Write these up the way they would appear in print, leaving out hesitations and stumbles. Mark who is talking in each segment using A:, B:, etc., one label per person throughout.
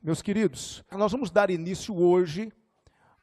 A: Meus queridos, nós vamos dar início hoje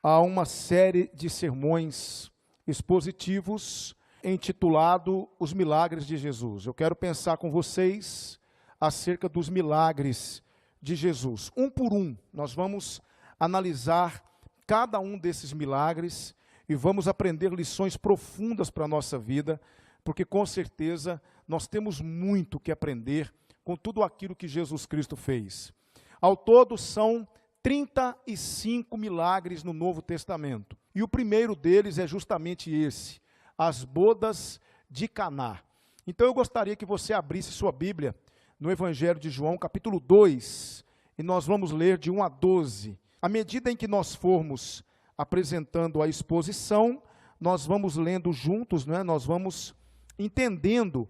A: a uma série de sermões expositivos intitulado Os Milagres de Jesus. Eu quero pensar com vocês acerca dos milagres de Jesus. Um por um, nós vamos analisar cada um desses milagres e vamos aprender lições profundas para a nossa vida, porque com certeza nós temos muito que aprender com tudo aquilo que Jesus Cristo fez. Ao todo são 35 milagres no Novo Testamento. E o primeiro deles é justamente esse, as bodas de Caná. Então eu gostaria que você abrisse sua Bíblia no Evangelho de João, capítulo 2, e nós vamos ler de 1 a 12. À medida em que nós formos apresentando a exposição, nós vamos lendo juntos, né? Nós vamos entendendo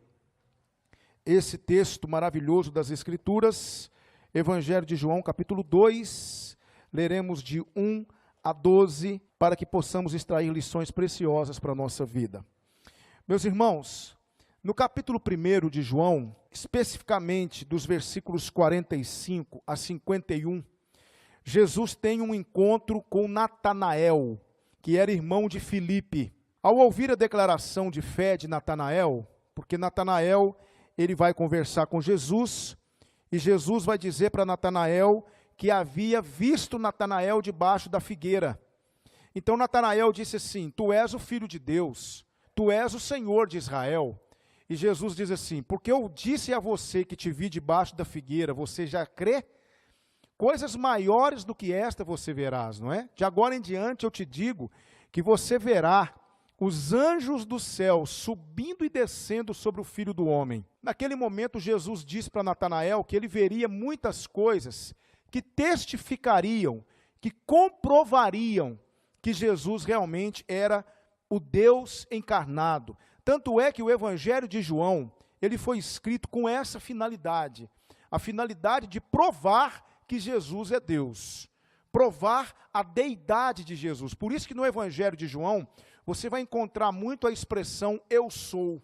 A: esse texto maravilhoso das Escrituras. Evangelho de João, capítulo 2, leremos de 1 a 12, para que possamos extrair lições preciosas para a nossa vida. Meus irmãos, no capítulo 1 de João, especificamente dos versículos 45 a 51, Jesus tem um encontro com Natanael, que era irmão de Filipe. Ao ouvir a declaração de fé de Natanael, porque Natanael, ele vai conversar com Jesus, e Jesus vai dizer para Natanael que havia visto Natanael debaixo da figueira. Então Natanael disse assim: tu és o Filho de Deus, tu és o Senhor de Israel. E Jesus diz assim: porque eu disse a você que te vi debaixo da figueira, você já crê? Coisas maiores do que esta você verás, não é? De agora em diante eu te digo que você verá os anjos do céu subindo e descendo sobre o Filho do Homem. Naquele momento, Jesus disse para Natanael que ele veria muitas coisas que testificariam, que comprovariam que Jesus realmente era o Deus encarnado. Tanto é que o Evangelho de João, ele foi escrito com essa finalidade, a finalidade de provar que Jesus é Deus, provar a deidade de Jesus. Por isso que no Evangelho de João, você vai encontrar muito a expressão eu sou,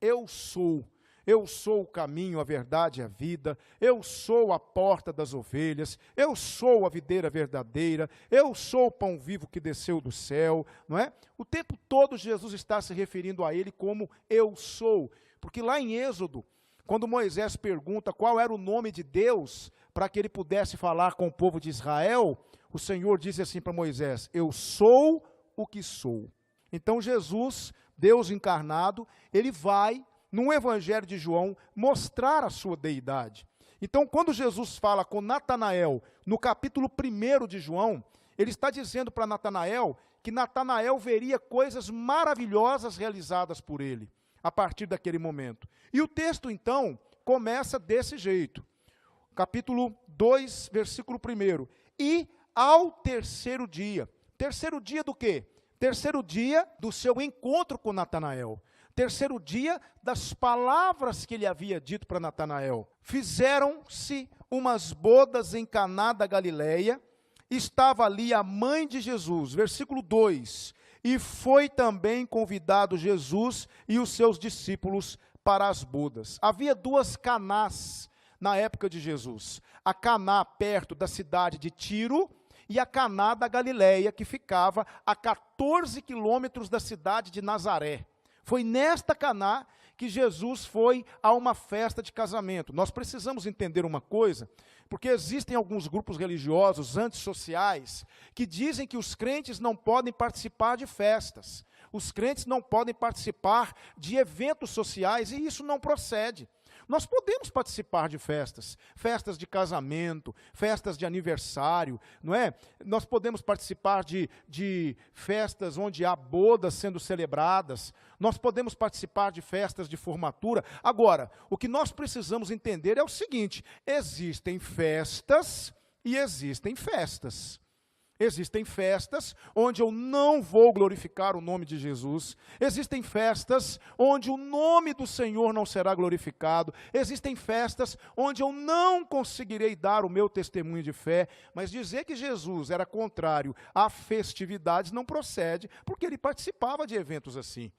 A: eu sou. Eu sou o caminho, a verdade e a vida, eu sou a porta das ovelhas, eu sou a videira verdadeira, eu sou o pão vivo que desceu do céu, não é? O tempo todo Jesus está se referindo a ele como eu sou, porque lá em Êxodo, quando Moisés pergunta qual era o nome de Deus, para que ele pudesse falar com o povo de Israel, o Senhor disse assim para Moisés: eu sou o que sou. Então Jesus, Deus encarnado, ele vai, no Evangelho de João, mostrar a sua deidade. Então, quando Jesus fala com Natanael, no capítulo 1 de João, ele está dizendo para Natanael que Natanael veria coisas maravilhosas realizadas por ele, a partir daquele momento. E o texto, então, começa desse jeito. Capítulo 2, versículo 1. E ao terceiro dia. Terceiro dia do quê? Terceiro dia do seu encontro com Natanael. Terceiro dia das palavras que ele havia dito para Natanael. Fizeram-se umas bodas em Caná da Galileia, estava ali a mãe de Jesus. Versículo 2. E foi também convidado Jesus e os seus discípulos para as bodas. Havia duas Canás na época de Jesus. A Caná perto da cidade de Tiro e a Caná da Galileia, que ficava a 14 quilômetros da cidade de Nazaré. Foi nesta Caná que Jesus foi a uma festa de casamento. Nós precisamos entender uma coisa, porque existem alguns grupos religiosos antissociais que dizem que os crentes não podem participar de festas, os crentes não podem participar de eventos sociais, e isso não procede. Nós podemos participar de festas, festas de casamento, festas de aniversário, não é? Nós podemos participar de festas onde há bodas sendo celebradas, nós podemos participar de festas de formatura. Agora, o que nós precisamos entender é o seguinte: existem festas e existem festas. Existem festas onde eu não vou glorificar o nome de Jesus. Existem festas onde o nome do Senhor não será glorificado. Existem festas onde eu não conseguirei dar o meu testemunho de fé. Mas dizer que Jesus era contrário a festividades não procede, porque ele participava de eventos assim.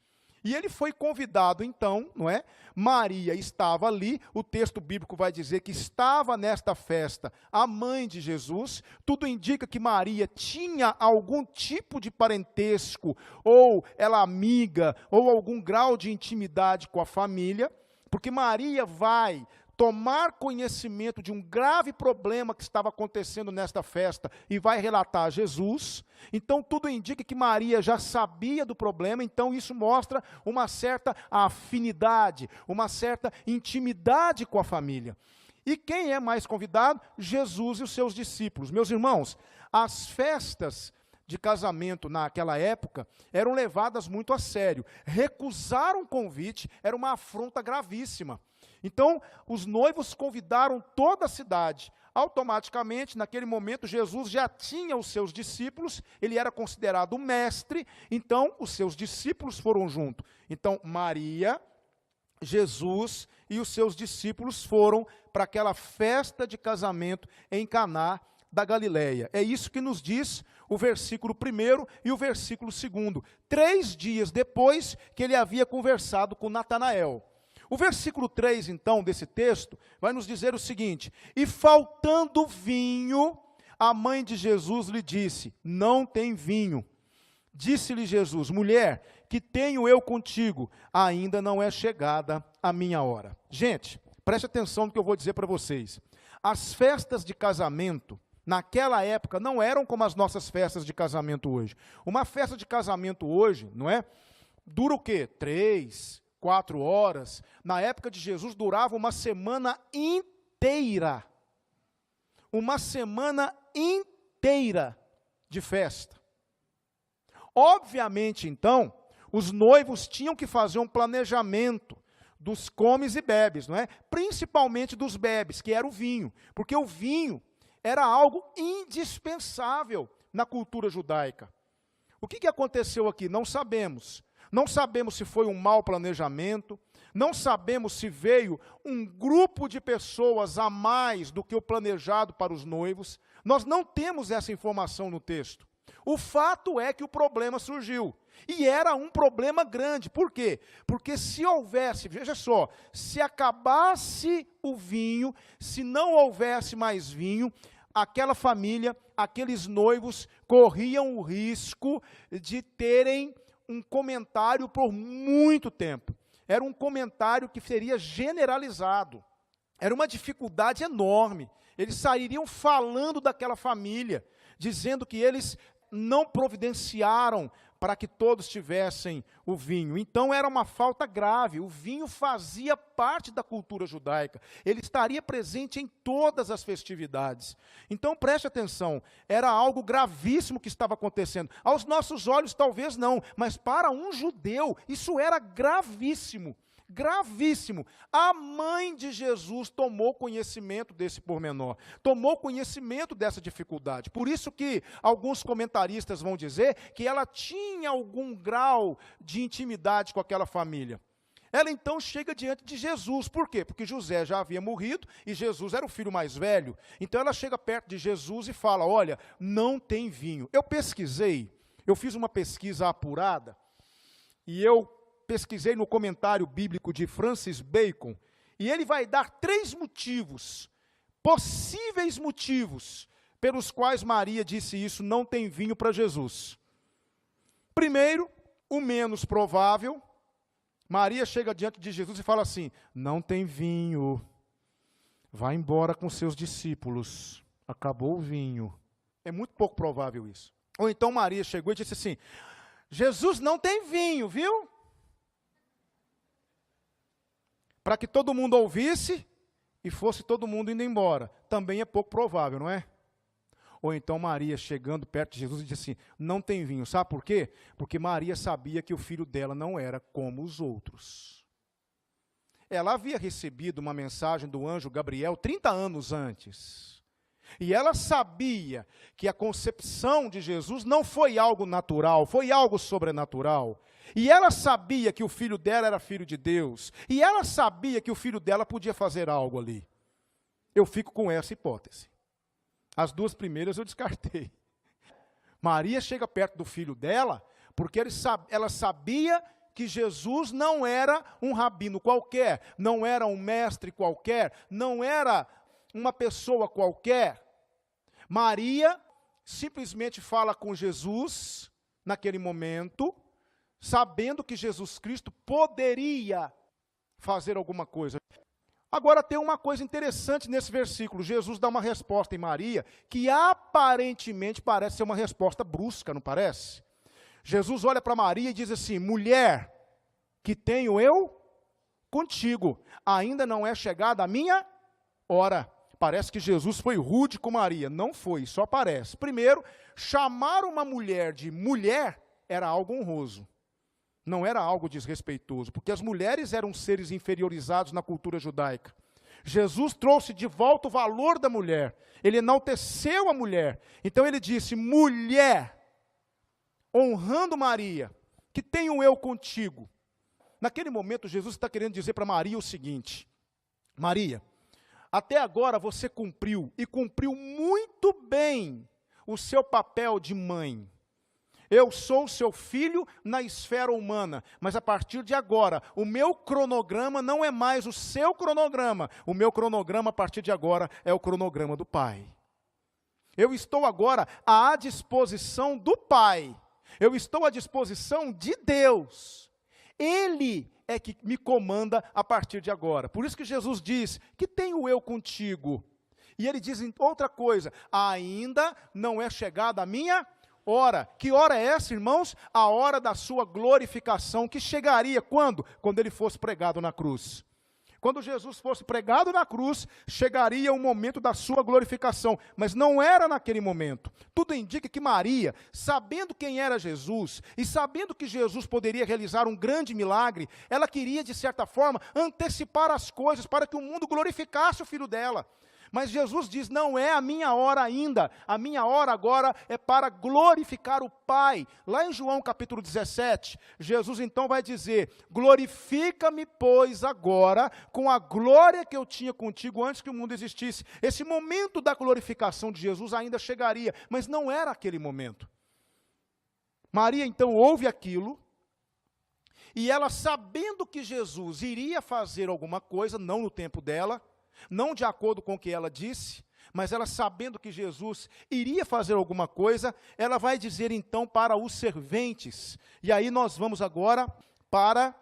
A: E ele foi convidado então, não é? Maria estava ali, o texto bíblico vai dizer que estava nesta festa a mãe de Jesus. Tudo indica que Maria tinha algum tipo de parentesco, ou ela amiga, ou algum grau de intimidade com a família, porque Maria vai tomar conhecimento de um grave problema que estava acontecendo nesta festa e vai relatar a Jesus. Então tudo indica que Maria já sabia do problema, então isso mostra uma certa afinidade, uma certa intimidade com a família. E quem é mais convidado? Jesus e os seus discípulos. Meus irmãos, as festas de casamento naquela época eram levadas muito a sério. Recusar um convite era uma afronta gravíssima. Então, os noivos convidaram toda a cidade. Automaticamente, naquele momento, Jesus já tinha os seus discípulos, ele era considerado mestre, então os seus discípulos foram junto. Então, Maria, Jesus e os seus discípulos foram para aquela festa de casamento em Caná da Galileia. É isso que nos diz o versículo 1 e o versículo 2. 3 dias depois que ele havia conversado com Natanael. O versículo 3, então, desse texto, vai nos dizer o seguinte: e faltando vinho, a mãe de Jesus lhe disse, não tem vinho. Disse-lhe Jesus, mulher, que tenho eu contigo, ainda não é chegada a minha hora. Gente, preste atenção no que eu vou dizer para vocês. As festas de casamento, naquela época, não eram como as nossas festas de casamento hoje. Uma festa de casamento hoje, não é? Dura o quê? 3, 4 horas. Na época de Jesus durava uma semana inteira. Uma semana inteira de festa. Obviamente, então, os noivos tinham que fazer um planejamento dos comes e bebes, não é? Principalmente dos bebes, que era o vinho. Porque o vinho era algo indispensável na cultura judaica. O que aconteceu aqui? Não sabemos. Não sabemos se foi um mau planejamento, não sabemos se veio um grupo de pessoas a mais do que o planejado para os noivos. Nós não temos essa informação no texto. O fato é que o problema surgiu. E era um problema grande. Por quê? Porque se houvesse, veja só, se acabasse o vinho, se não houvesse mais vinho, aquela família, aqueles noivos corriam o risco de terem um comentário por muito tempo. Era um comentário que seria generalizado. Era uma dificuldade enorme. Eles sairiam falando daquela família, dizendo que eles não providenciaram para que todos tivessem o vinho. Então era uma falta grave. O vinho fazia parte da cultura judaica. Ele estaria presente em todas as festividades. Então preste atenção, era algo gravíssimo que estava acontecendo. Aos nossos olhos talvez não, mas para um judeu isso era gravíssimo. Gravíssimo. A mãe de Jesus tomou conhecimento desse pormenor, tomou conhecimento dessa dificuldade. Por isso que alguns comentaristas vão dizer que ela tinha algum grau de intimidade com aquela família. Ela então chega diante de Jesus. Por quê? Porque José já havia morrido e Jesus era o filho mais velho. Então ela chega perto de Jesus e fala, olha, não tem vinho. Eu pesquisei, eu fiz uma pesquisa apurada e eu pesquisei no comentário bíblico de Francis Bacon, e ele vai dar 3 motivos, possíveis motivos, pelos quais Maria disse isso, não tem vinho para Jesus. Primeiro, o menos provável, Maria chega diante de Jesus e fala assim, não tem vinho, vai embora com seus discípulos, acabou o vinho. É muito pouco provável isso. Ou então Maria chegou e disse assim, Jesus não tem vinho, viu? Para que todo mundo ouvisse e fosse todo mundo indo embora. Também é pouco provável, não é? Ou então Maria chegando perto de Jesus e disse assim, não tem vinho. Sabe por quê? Porque Maria sabia que o filho dela não era como os outros. Ela havia recebido uma mensagem do anjo Gabriel 30 anos antes. E ela sabia que a concepção de Jesus não foi algo natural, foi algo sobrenatural. E ela sabia que o filho dela era filho de Deus. E ela sabia que o filho dela podia fazer algo ali. Eu fico com essa hipótese. As 2 primeiras eu descartei. Maria chega perto do filho dela, porque ela sabia que Jesus não era um rabino qualquer, não era um mestre qualquer, não era uma pessoa qualquer. Maria simplesmente fala com Jesus naquele momento, sabendo que Jesus Cristo poderia fazer alguma coisa. Agora tem uma coisa interessante nesse versículo. Jesus dá uma resposta em Maria, que aparentemente parece ser uma resposta brusca, não parece? Jesus olha para Maria e diz assim: mulher, que tenho eu contigo, ainda não é chegada a minha hora. Parece que Jesus foi rude com Maria. Não foi, só parece. Primeiro, chamar uma mulher de mulher era algo honroso. Não era algo desrespeitoso, porque as mulheres eram seres inferiorizados na cultura judaica. Jesus trouxe de volta o valor da mulher. Ele enalteceu a mulher. Então ele disse: mulher, honrando Maria, que tenho eu contigo. Naquele momento, Jesus está querendo dizer para Maria o seguinte: Maria, até agora você cumpriu, e cumpriu muito bem, o seu papel de mãe. Eu sou seu filho na esfera humana, mas a partir de agora, o meu cronograma não é mais o seu cronograma. O meu cronograma, a partir de agora, é o cronograma do Pai. Eu estou agora à disposição do Pai. Eu estou à disposição de Deus. Ele é que me comanda a partir de agora. Por isso que Jesus diz: que tenho eu contigo? E ele diz outra coisa: ainda não é chegada a minha hora. Que hora é essa, irmãos? A hora da sua glorificação, que chegaria quando? Quando ele fosse pregado na cruz. Quando Jesus fosse pregado na cruz, chegaria o momento da sua glorificação, mas não era naquele momento. Tudo indica que Maria, sabendo quem era Jesus, e sabendo que Jesus poderia realizar um grande milagre, ela queria, de certa forma, antecipar as coisas para que o mundo glorificasse o filho dela. Mas Jesus diz: não é a minha hora ainda, a minha hora agora é para glorificar o Pai. Lá em João capítulo 17, Jesus então vai dizer: glorifica-me, pois, agora, com a glória que eu tinha contigo antes que o mundo existisse. Esse momento da glorificação de Jesus ainda chegaria, mas não era aquele momento. Maria então ouve aquilo, e ela, sabendo que Jesus iria fazer alguma coisa, não no tempo dela, não de acordo com o que ela disse, mas ela, sabendo que Jesus iria fazer alguma coisa, ela vai dizer então para os serventes. E aí nós vamos agora para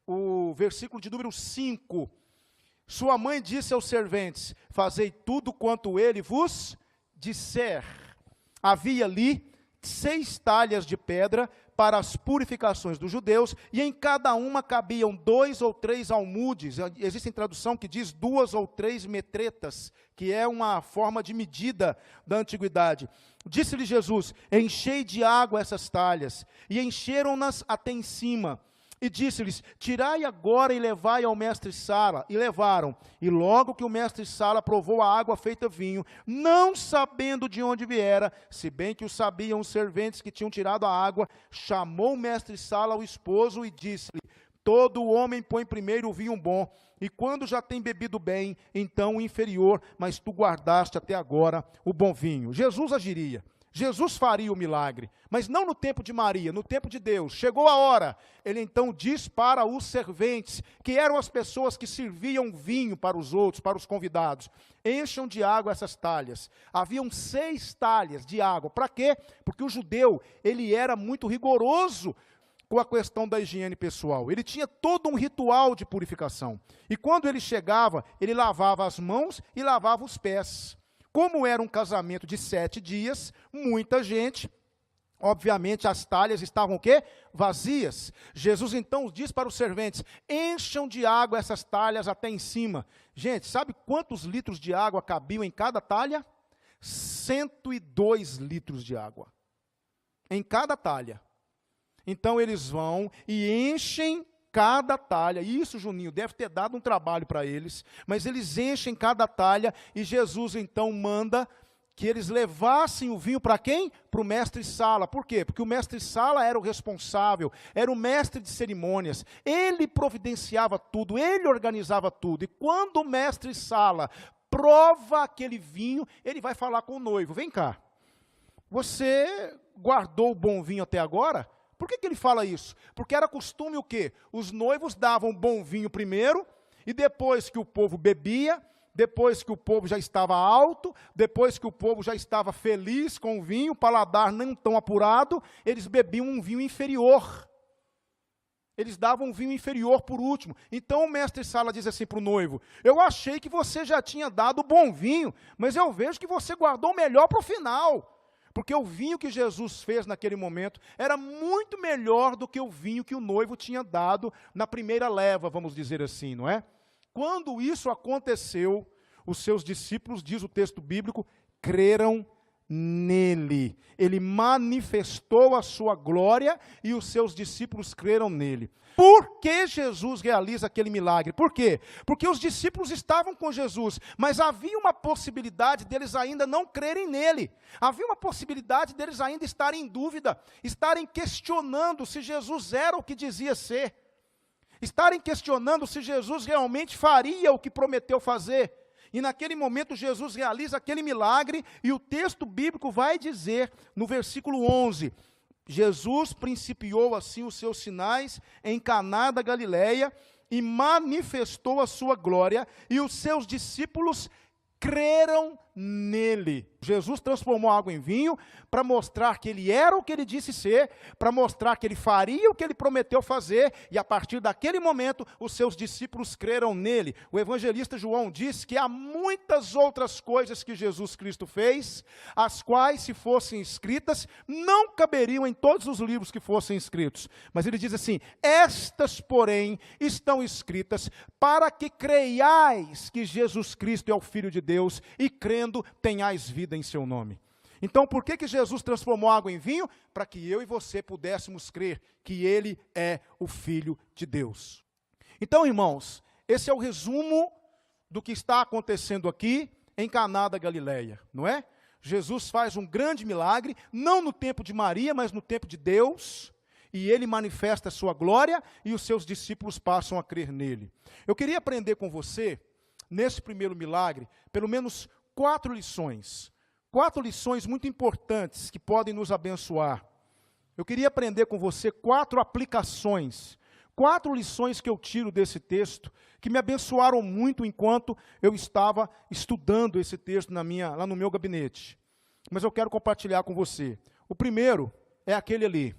A: o versículo de número 5. Sua mãe disse aos serventes: fazei tudo quanto ele vos disser. Havia ali 6 talhas de pedra para as purificações dos judeus, e em cada uma cabiam 2 ou 3 almudes. Existe tradução que diz 2 ou 3 metretas, que é uma forma de medida da antiguidade. Disse-lhe Jesus: enchei de água essas talhas, e encheram-nas até em cima. E disse-lhes: tirai agora e levai ao mestre-sala. E levaram. E logo que o mestre-sala provou a água feita vinho, não sabendo de onde viera, se bem que o sabiam os serventes que tinham tirado a água, chamou o mestre-sala ao esposo e disse-lhe: todo homem põe primeiro o vinho bom, e quando já tem bebido bem, então o inferior, mas tu guardaste até agora o bom vinho. Jesus agiria. Jesus faria o milagre, mas não no tempo de Maria, no tempo de Deus. Chegou a hora. Ele então diz para os serventes, que eram as pessoas que serviam vinho para os outros, para os convidados: encham de água essas talhas. Haviam 6 talhas de água. Para quê? Porque o judeu, ele era muito rigoroso com a questão da higiene pessoal. Ele tinha todo um ritual de purificação. E quando ele chegava, ele lavava as mãos e lavava os pés. Como era um casamento de 7 dias, muita gente, obviamente as talhas estavam o quê? Vazias. Jesus então diz para os serventes: encham de água essas talhas até em cima. Gente, sabe quantos litros de água cabiam em cada talha? 102 litros de água. Em cada talha. Então eles vão e enchem cada talha. Isso, Juninho, deve ter dado um trabalho para eles, mas eles enchem cada talha, e Jesus então manda que eles levassem o vinho para quem? Para o mestre-sala. Por quê? Porque o mestre-sala era o responsável, era o mestre de cerimônias, ele providenciava tudo, ele organizava tudo, e quando o mestre-sala prova aquele vinho, ele vai falar com o noivo: vem cá, você guardou o bom vinho até agora? Por que ele fala isso? Porque era costume o quê? Os noivos davam bom vinho primeiro, e depois que o povo bebia, depois que o povo já estava alto, depois que o povo já estava feliz com o vinho, o paladar não tão apurado, eles bebiam um vinho inferior. Eles davam um vinho inferior por último. Então o mestre Sala diz assim para o noivo: eu achei que você já tinha dado bom vinho, mas eu vejo que você guardou o melhor para o final. Porque o vinho que Jesus fez naquele momento era muito melhor do que o vinho que o noivo tinha dado na primeira leva, vamos dizer assim, não é? Quando isso aconteceu, os seus discípulos, diz o texto bíblico, creram nele. Ele manifestou a sua glória e os seus discípulos creram nele. Por que Jesus realiza aquele milagre? Por quê? Porque os discípulos estavam com Jesus, mas havia uma possibilidade deles ainda não crerem nele. Havia uma possibilidade deles ainda estarem em dúvida, estarem questionando se Jesus era o que dizia ser, estarem questionando se Jesus realmente faria o que prometeu fazer. E naquele momento Jesus realiza aquele milagre, e o texto bíblico vai dizer, no versículo 11, Jesus principiou assim os seus sinais em Caná da Galileia, e manifestou a sua glória, e os seus discípulos creram nele. Jesus transformou a água em vinho para mostrar que ele era o que ele disse ser, para mostrar que ele faria o que ele prometeu fazer, e a partir daquele momento os seus discípulos creram nele. O evangelista João diz que há muitas outras coisas que Jesus Cristo fez, as quais, se fossem escritas, não caberiam em todos os livros que fossem escritos. Mas ele diz assim: estas, porém, estão escritas para que creiais que Jesus Cristo é o Filho de Deus, e crendo tenhais vida em seu nome. Então, por que Jesus transformou água em vinho? Para que eu e você pudéssemos crer que ele é o Filho de Deus. Então, irmãos, esse é o resumo do que está acontecendo aqui em Caná da Galileia, não é? Jesus faz um grande milagre, não no tempo de Maria, mas no tempo de Deus, e ele manifesta a sua glória, e os seus discípulos passam a crer nele. Eu queria aprender com você, nesse primeiro milagre, pelo menos 4 lições muito importantes que podem nos abençoar. Eu queria aprender com você 4 aplicações, 4 lições que eu tiro desse texto, que me abençoaram muito enquanto eu estava estudando esse texto lá no meu gabinete. Mas eu quero compartilhar com você. O primeiro é aquele ali: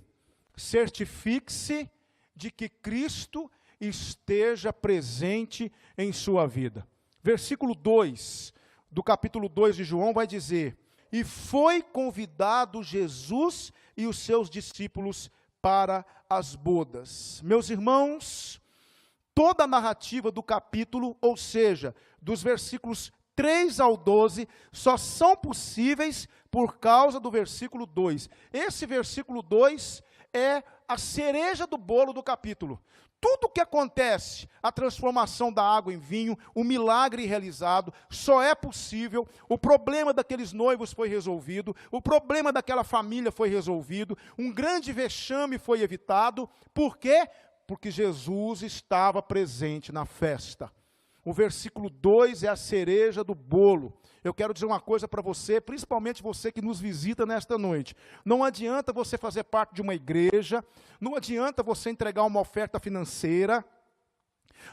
A: certifique-se de que Cristo esteja presente em sua vida. Versículo 2 do capítulo 2 de João vai dizer: e foi convidado Jesus e os seus discípulos para as bodas. Meus irmãos, toda a narrativa do capítulo, ou seja, dos versículos 3 ao 12, só são possíveis por causa do versículo 2. Esse versículo 2 é a cereja do bolo do capítulo. Tudo o que acontece, a transformação da água em vinho, o milagre realizado, só é possível, o problema daqueles noivos foi resolvido, o problema daquela família foi resolvido, um grande vexame foi evitado. Por quê? Porque Jesus estava presente na festa. O versículo 2 é a cereja do bolo. Eu quero dizer uma coisa para você, principalmente você que nos visita nesta noite. Não adianta você fazer parte de uma igreja, não adianta você entregar uma oferta financeira,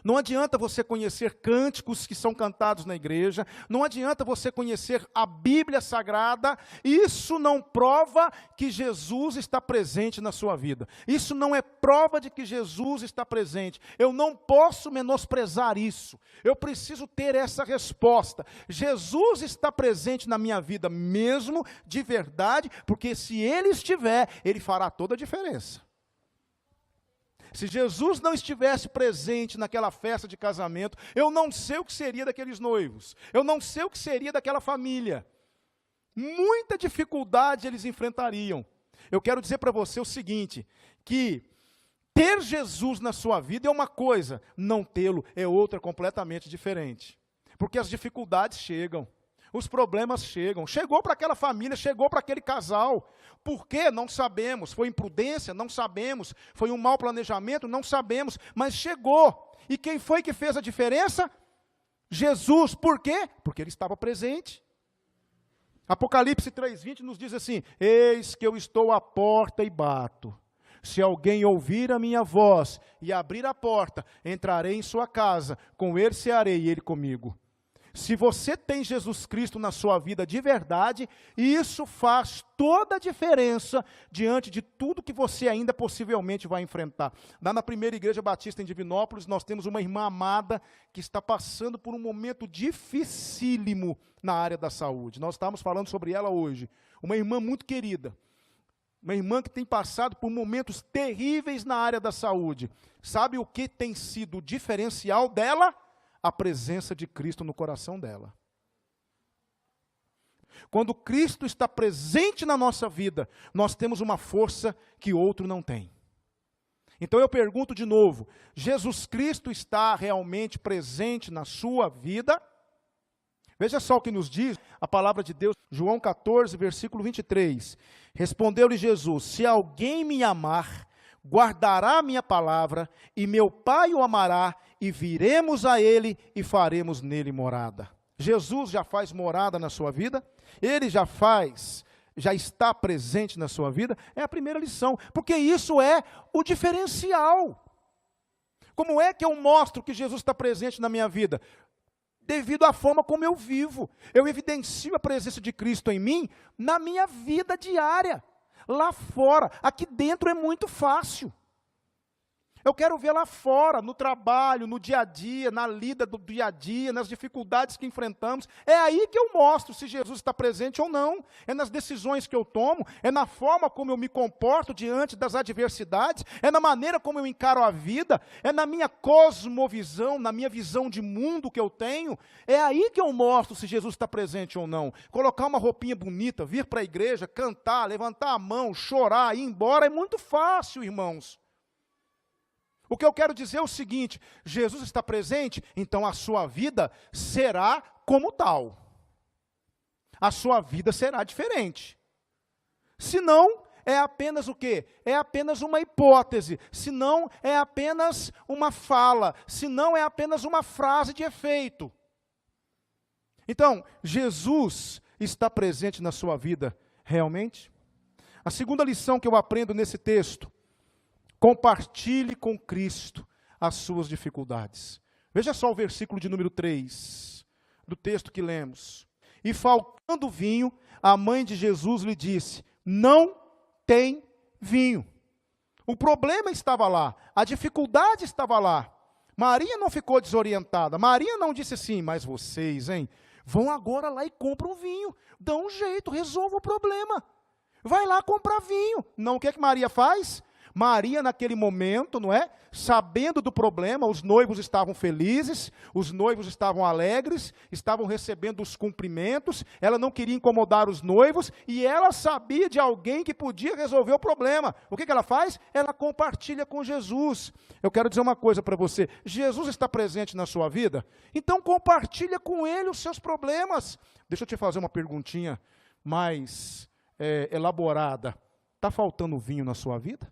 A: não adianta você conhecer cânticos que são cantados na igreja, não adianta você conhecer a Bíblia Sagrada. Isso não prova que Jesus está presente na sua vida. Isso não é prova de que Jesus está presente. Eu não posso menosprezar isso. Eu preciso ter essa resposta. Jesus está presente na minha vida mesmo, de verdade, porque se Ele estiver, Ele fará toda a diferença. Se Jesus não estivesse presente naquela festa de casamento, eu não sei o que seria daqueles noivos, eu não sei o que seria daquela família. Muita dificuldade eles enfrentariam. Eu quero dizer para você o seguinte, que ter Jesus na sua vida é uma coisa, não tê-lo é outra completamente diferente. Porque as dificuldades chegam. Os problemas chegam. Chegou para aquela família, chegou para aquele casal. Por quê? Não sabemos. Foi imprudência? Não sabemos. Foi um mau planejamento? Não sabemos. Mas chegou. E quem foi que fez a diferença? Jesus. Por quê? Porque Ele estava presente. Apocalipse 3:20 nos diz assim: eis que eu estou à porta e bato. Se alguém ouvir a minha voz e abrir a porta, entrarei em sua casa, com ele cearei e ele comigo. Se você tem Jesus Cristo na sua vida de verdade, isso faz toda a diferença diante de tudo que você ainda possivelmente vai enfrentar. Lá na primeira igreja batista em Divinópolis, nós temos uma irmã amada que está passando por um momento dificílimo na área da saúde. Nós estávamos falando sobre ela hoje. Uma irmã muito querida. Uma irmã que tem passado por momentos terríveis na área da saúde. Sabe o que tem sido o diferencial dela? A presença de Cristo no coração dela. Quando Cristo está presente na nossa vida, nós temos uma força que outro não tem. Então eu pergunto de novo, Jesus Cristo está realmente presente na sua vida? Veja só o que nos diz a palavra de Deus, João 14, versículo 23. Respondeu-lhe Jesus, se alguém me amar, guardará a minha palavra, e meu Pai o amará, e viremos a ele e faremos nele morada. Jesus já faz morada na sua vida? Ele já está presente na sua vida? É a primeira lição, porque isso é o diferencial. Como é que eu mostro que Jesus está presente na minha vida? Devido à forma como eu vivo. Eu evidencio a presença de Cristo em mim na minha vida diária. Lá fora, aqui dentro é muito fácil. Eu quero ver lá fora, no trabalho, no dia a dia, na lida do dia a dia, nas dificuldades que enfrentamos. É aí que eu mostro se Jesus está presente ou não. É nas decisões que eu tomo, é na forma como eu me comporto diante das adversidades, é na maneira como eu encaro a vida, é na minha cosmovisão, na minha visão de mundo que eu tenho. É aí que eu mostro se Jesus está presente ou não. Colocar uma roupinha bonita, vir para a igreja, cantar, levantar a mão, chorar, ir embora, é muito fácil, irmãos. O que eu quero dizer é o seguinte, Jesus está presente, então a sua vida será como tal. A sua vida será diferente. Senão, é apenas o quê? É apenas uma hipótese, senão é apenas uma fala, senão é apenas uma frase de efeito. Então, Jesus está presente na sua vida realmente? A segunda lição que eu aprendo nesse texto, compartilhe com Cristo as suas dificuldades. Veja só o versículo de número 3, do texto que lemos. E faltando vinho, a mãe de Jesus lhe disse, não tem vinho. O problema estava lá, a dificuldade estava lá. Maria não ficou desorientada, Maria não disse assim, mas vocês, hein, vão agora lá e compram vinho, dão um jeito, resolvam o problema. Vai lá comprar vinho. Não, o que é que Maria faz? Maria naquele momento, não é? Sabendo do problema, os noivos estavam felizes, os noivos estavam alegres, estavam recebendo os cumprimentos, ela não queria incomodar os noivos, e ela sabia de alguém que podia resolver o problema. O que ela faz? Ela compartilha com Jesus. Eu quero dizer uma coisa para você, Jesus está presente na sua vida? Então compartilha com Ele os seus problemas. Deixa eu te fazer uma perguntinha mais elaborada. Está faltando vinho na sua vida?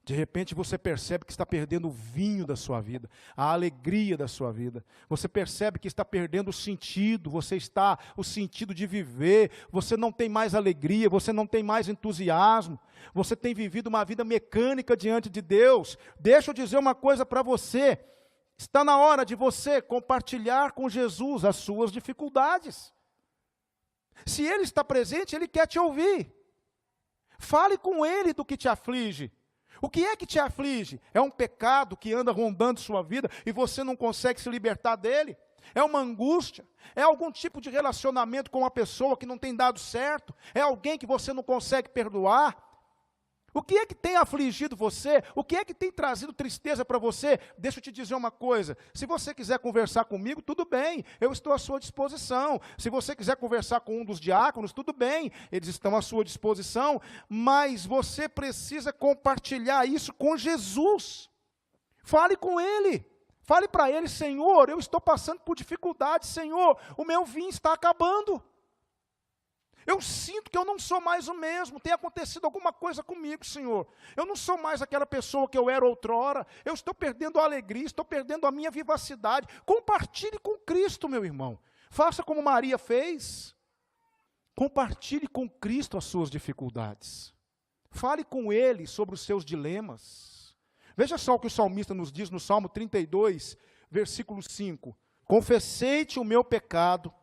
A: De repente você percebe que está perdendo o vinho da sua vida, a alegria da sua vida. Você percebe que está perdendo o sentido, o sentido de viver, você não tem mais alegria, você não tem mais entusiasmo, você tem vivido uma vida mecânica diante de Deus. Deixa eu dizer uma coisa para você, está na hora de você compartilhar com Jesus as suas dificuldades. Se Ele está presente, Ele quer te ouvir. Fale com Ele do que te aflige. O que é que te aflige? É um pecado que anda rondando sua vida e você não consegue se libertar dele? É uma angústia? É algum tipo de relacionamento com uma pessoa que não tem dado certo? É alguém que você não consegue perdoar? O que é que tem afligido você? O que é que tem trazido tristeza para você? Deixa eu te dizer uma coisa, se você quiser conversar comigo, tudo bem, eu estou à sua disposição. Se você quiser conversar com um dos diáconos, tudo bem, eles estão à sua disposição, mas você precisa compartilhar isso com Jesus. Fale com Ele, fale para Ele, Senhor, eu estou passando por dificuldade, Senhor, o meu vinho está acabando. Eu sinto que eu não sou mais o mesmo, tem acontecido alguma coisa comigo, Senhor. Eu não sou mais aquela pessoa que eu era outrora, eu estou perdendo a alegria, estou perdendo a minha vivacidade. Compartilhe com Cristo, meu irmão. Faça como Maria fez. Compartilhe com Cristo as suas dificuldades. Fale com Ele sobre os seus dilemas. Veja só o que o salmista nos diz no Salmo 32, versículo 5. Confessei-te o meu pecado,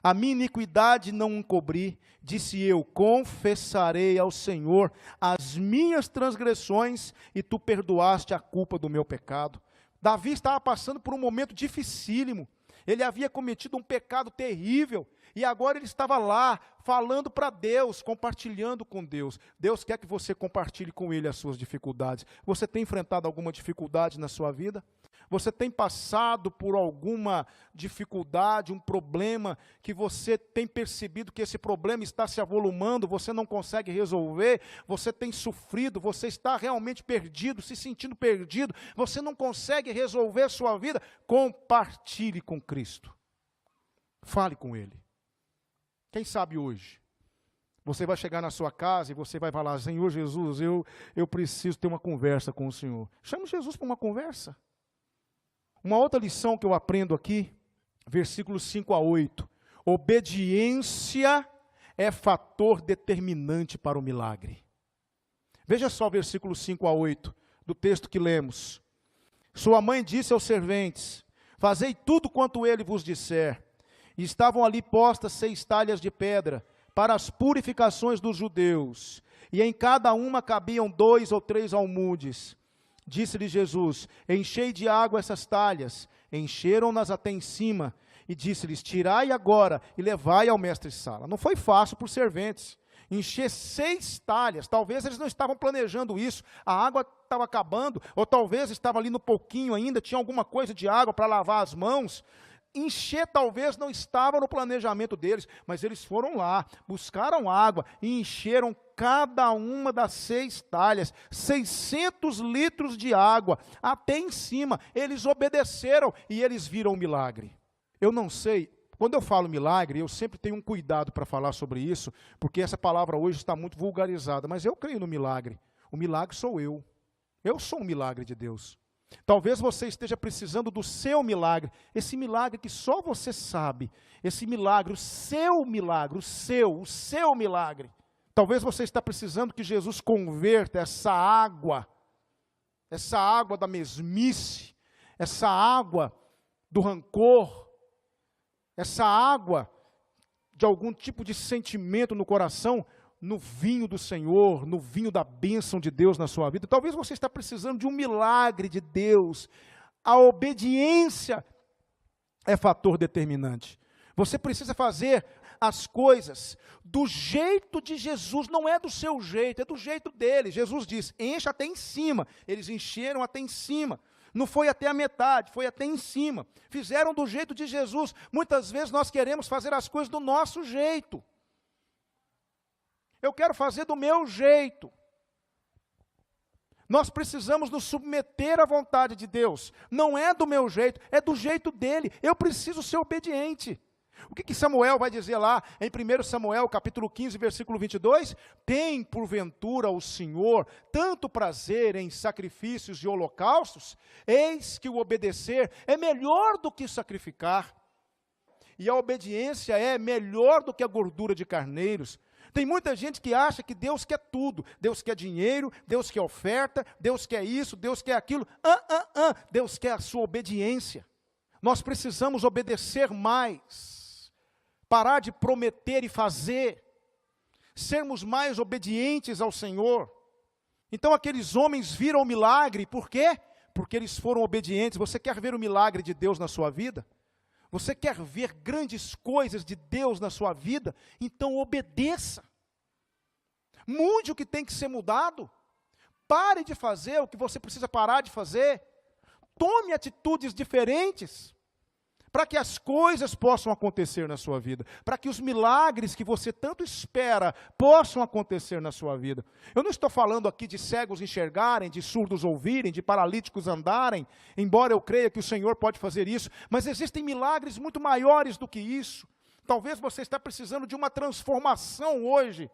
A: a minha iniquidade não encobri, disse eu, confessarei ao Senhor as minhas transgressões, e tu perdoaste a culpa do meu pecado. Davi estava passando por um momento dificílimo, ele havia cometido um pecado terrível, e agora ele estava lá, falando para Deus, compartilhando com Deus. Deus quer que você compartilhe com Ele as suas dificuldades. Você tem enfrentado alguma dificuldade na sua vida? Você tem passado por alguma dificuldade, um problema, que você tem percebido que esse problema está se avolumando, você não consegue resolver, você tem sofrido, você está realmente perdido, se sentindo perdido, você não consegue resolver a sua vida? Compartilhe com Cristo. Fale com Ele. Quem sabe hoje, você vai chegar na sua casa e você vai falar, Senhor Jesus, eu preciso ter uma conversa com o Senhor. Chame Jesus para uma conversa. Uma outra lição que eu aprendo aqui, versículos 5 a 8. Obediência é fator determinante para o milagre. Veja só o versículo 5 a 8 do texto que lemos. Sua mãe disse aos serventes, fazei tudo quanto ele vos disser. E estavam ali postas 6 talhas de pedra, para as purificações dos judeus, e em cada uma cabiam 2 ou 3 almudes. Disse-lhe Jesus, enchei de água essas talhas. Encheram-nas até em cima, e disse-lhes, tirai agora, e levai ao mestre-sala. Não foi fácil para os serventes, encher 6 talhas, talvez eles não estavam planejando isso, a água estava acabando, ou talvez estava ali no pouquinho ainda, tinha alguma coisa de água para lavar as mãos. Encher talvez não estava no planejamento deles, mas eles foram lá, buscaram água e encheram cada uma das 6 talhas, 600 litros de água, até em cima. Eles obedeceram e eles viram o milagre. Eu não sei, quando eu falo milagre, eu sempre tenho um cuidado para falar sobre isso, porque essa palavra hoje está muito vulgarizada, mas eu creio no milagre. O milagre sou eu. Eu sou um milagre de Deus. Talvez você esteja precisando do seu milagre, esse milagre que só você sabe, esse milagre, o seu milagre, o seu milagre. Talvez você está precisando que Jesus converta essa água da mesmice, essa água do rancor, essa água de algum tipo de sentimento no coração, no vinho do Senhor, no vinho da bênção de Deus na sua vida. Talvez você está precisando de um milagre de Deus. A obediência é fator determinante. Você precisa fazer as coisas do jeito de Jesus, não é do seu jeito, é do jeito dele. Jesus diz, encha até em cima. Eles encheram até em cima. Não foi até a metade, foi até em cima. Fizeram do jeito de Jesus. Muitas vezes nós queremos fazer as coisas do nosso jeito. Eu quero fazer do meu jeito. Nós precisamos nos submeter à vontade de Deus. Não é do meu jeito, é do jeito dele. Eu preciso ser obediente. O que Samuel vai dizer lá em 1 Samuel, capítulo 15, versículo 22? Tem, porventura, o Senhor tanto prazer em sacrifícios e holocaustos? Eis que o obedecer é melhor do que sacrificar. E a obediência é melhor do que a gordura de carneiros. Tem muita gente que acha que Deus quer tudo. Deus quer dinheiro, Deus quer oferta, Deus quer isso, Deus quer aquilo. Deus quer a sua obediência. Nós precisamos obedecer mais. Parar de prometer e fazer. Sermos mais obedientes ao Senhor. Então aqueles homens viram o milagre. Por quê? Porque eles foram obedientes. Você quer ver o milagre de Deus na sua vida? Você quer ver grandes coisas de Deus na sua vida? Então obedeça. Mude o que tem que ser mudado. Pare de fazer o que você precisa parar de fazer. Tome atitudes diferentes. Para que as coisas possam acontecer na sua vida. Para que os milagres que você tanto espera possam acontecer na sua vida. Eu não estou falando aqui de cegos enxergarem, de surdos ouvirem, de paralíticos andarem, embora eu creia que o Senhor pode fazer isso, mas existem milagres muito maiores do que isso. Talvez você está precisando de uma transformação hoje,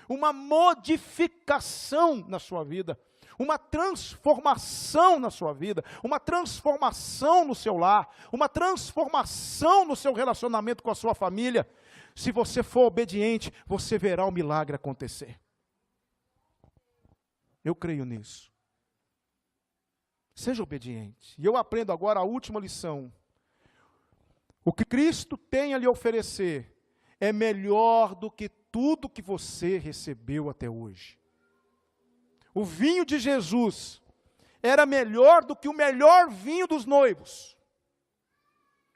A: uma modificação na sua vida. Uma transformação na sua vida, uma transformação no seu lar, uma transformação no seu relacionamento com a sua família. Se você for obediente, você verá o milagre acontecer. Eu creio nisso. Seja obediente. E eu aprendo agora a última lição. O que Cristo tem a lhe oferecer é melhor do que tudo que você recebeu até hoje. O vinho de Jesus era melhor do que o melhor vinho dos noivos.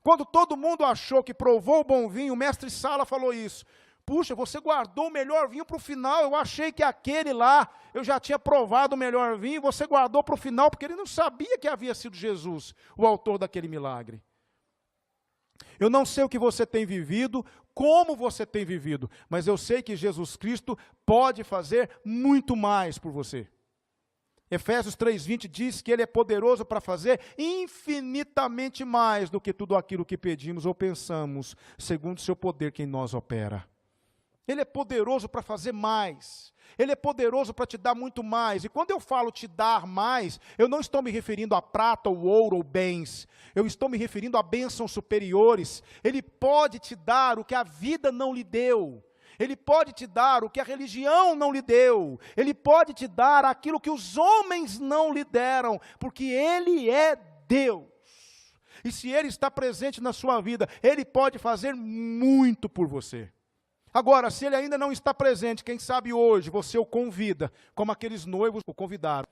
A: Quando todo mundo achou que provou o bom vinho, o mestre Sala falou isso. Puxa, você guardou o melhor vinho para o final, eu achei que aquele lá, eu já tinha provado o melhor vinho, você guardou para o final, porque ele não sabia que havia sido Jesus, o autor daquele milagre. Eu não sei o que você tem vivido, como você tem vivido, mas eu sei que Jesus Cristo pode fazer muito mais por você. Efésios 3:20 diz que Ele é poderoso para fazer infinitamente mais do que tudo aquilo que pedimos ou pensamos, segundo o seu poder que em nós opera. Ele é poderoso para fazer mais. Ele é poderoso para te dar muito mais. E quando eu falo te dar mais, eu não estou me referindo a prata, ou ouro, ou bens. Eu estou me referindo a bênçãos superiores. Ele pode te dar o que a vida não lhe deu. Ele pode te dar o que a religião não lhe deu. Ele pode te dar aquilo que os homens não lhe deram, porque Ele é Deus. E se Ele está presente na sua vida, Ele pode fazer muito por você. Agora, se Ele ainda não está presente, quem sabe hoje você o convida, como aqueles noivos o convidaram,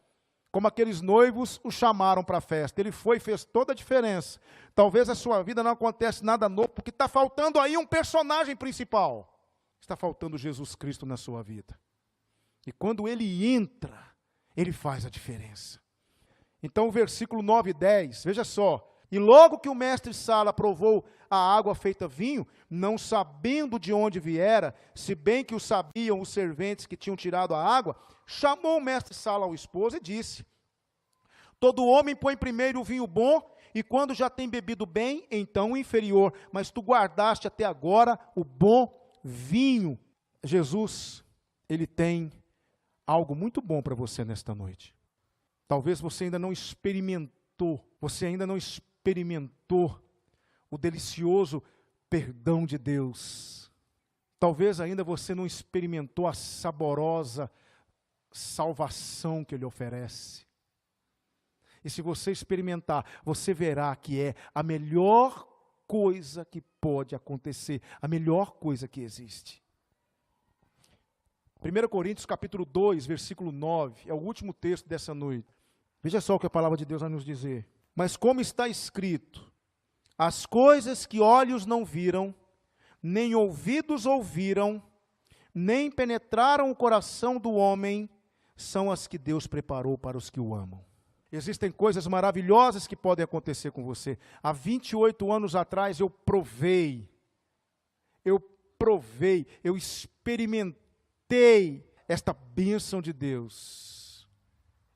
A: como aqueles noivos o chamaram para a festa. Ele foi e fez toda a diferença. Talvez a sua vida não acontece nada novo, porque está faltando aí um personagem principal. Está faltando Jesus Cristo na sua vida. E quando Ele entra, Ele faz a diferença. Então o versículo 9 e 10, veja só. E logo que o mestre Sala provou a água feita vinho, não sabendo de onde viera, se bem que o sabiam os serventes que tinham tirado a água, chamou o mestre Sala ao esposo e disse: todo homem põe primeiro o vinho bom, e quando já tem bebido bem, então o inferior, mas tu guardaste até agora o bom vinho. Jesus, Ele tem algo muito bom para você nesta noite. Talvez você ainda não experimentou o delicioso perdão de Deus. Talvez ainda você não experimentou a saborosa salvação que Ele oferece. E se você experimentar, você verá que é a melhor coisa que pode acontecer, a melhor coisa que existe. 1 Coríntios capítulo 2, versículo 9, é o último texto dessa noite. Veja só o que a palavra de Deus vai nos dizer. Mas como está escrito, as coisas que olhos não viram, nem ouvidos ouviram, nem penetraram o coração do homem, são as que Deus preparou para os que o amam. Existem coisas maravilhosas que podem acontecer com você. Há 28 anos atrás eu experimentei esta bênção de Deus.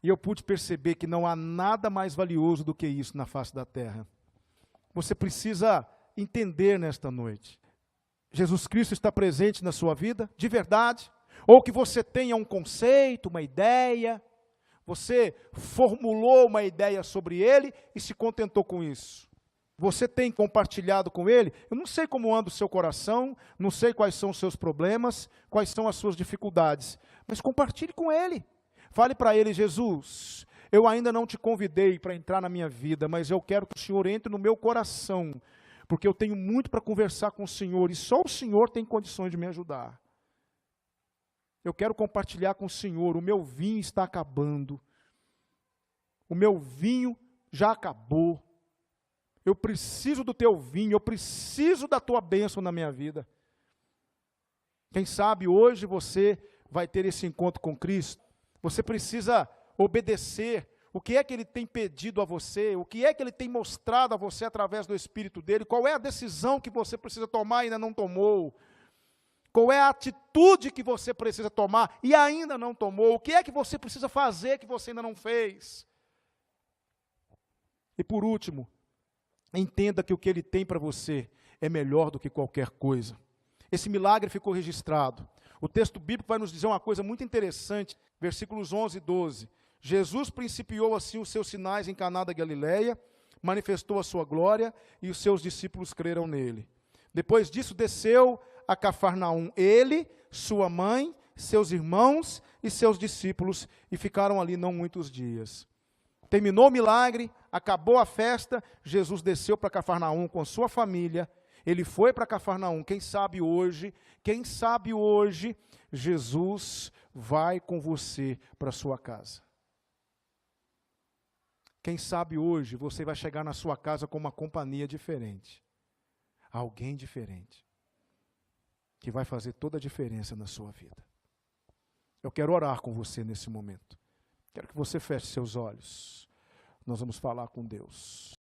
A: E eu pude perceber que não há nada mais valioso do que isso na face da terra. Você precisa entender nesta noite. Jesus Cristo está presente na sua vida, de verdade, ou que você tenha um conceito, uma ideia, você formulou uma ideia sobre Ele e se contentou com isso. Você tem compartilhado com Ele? Eu não sei como anda o seu coração, não sei quais são os seus problemas, quais são as suas dificuldades, mas compartilhe com Ele. Fale para Ele: Jesus, eu ainda não te convidei para entrar na minha vida, mas eu quero que o Senhor entre no meu coração, porque eu tenho muito para conversar com o Senhor, e só o Senhor tem condições de me ajudar. Eu quero compartilhar com o Senhor, o meu vinho está acabando, o meu vinho já acabou, eu preciso do teu vinho, eu preciso da tua bênção na minha vida. Quem sabe hoje você vai ter esse encontro com Cristo. Você precisa obedecer. O que é que Ele tem pedido a você? O que é que Ele tem mostrado a você através do Espírito dEle? Qual é a decisão que você precisa tomar e ainda não tomou? Qual é a atitude que você precisa tomar e ainda não tomou? O que é que você precisa fazer que você ainda não fez? E por último, entenda que o que Ele tem para você é melhor do que qualquer coisa. Esse milagre ficou registrado. O texto bíblico vai nos dizer uma coisa muito interessante, versículos 11 e 12. Jesus principiou assim os seus sinais em Caná da Galileia, manifestou a sua glória e os seus discípulos creram nele. Depois disso desceu a Cafarnaum, ele, sua mãe, seus irmãos e seus discípulos e ficaram ali não muitos dias. Terminou o milagre, acabou a festa, Jesus desceu para Cafarnaum com sua família, ele foi para Cafarnaum. Quem sabe hoje, Jesus vai com você para sua casa. Quem sabe hoje você vai chegar na sua casa com uma companhia diferente, alguém diferente, que vai fazer toda a diferença na sua vida. Eu quero orar com você nesse momento. Quero que você feche seus olhos. Nós vamos falar com Deus.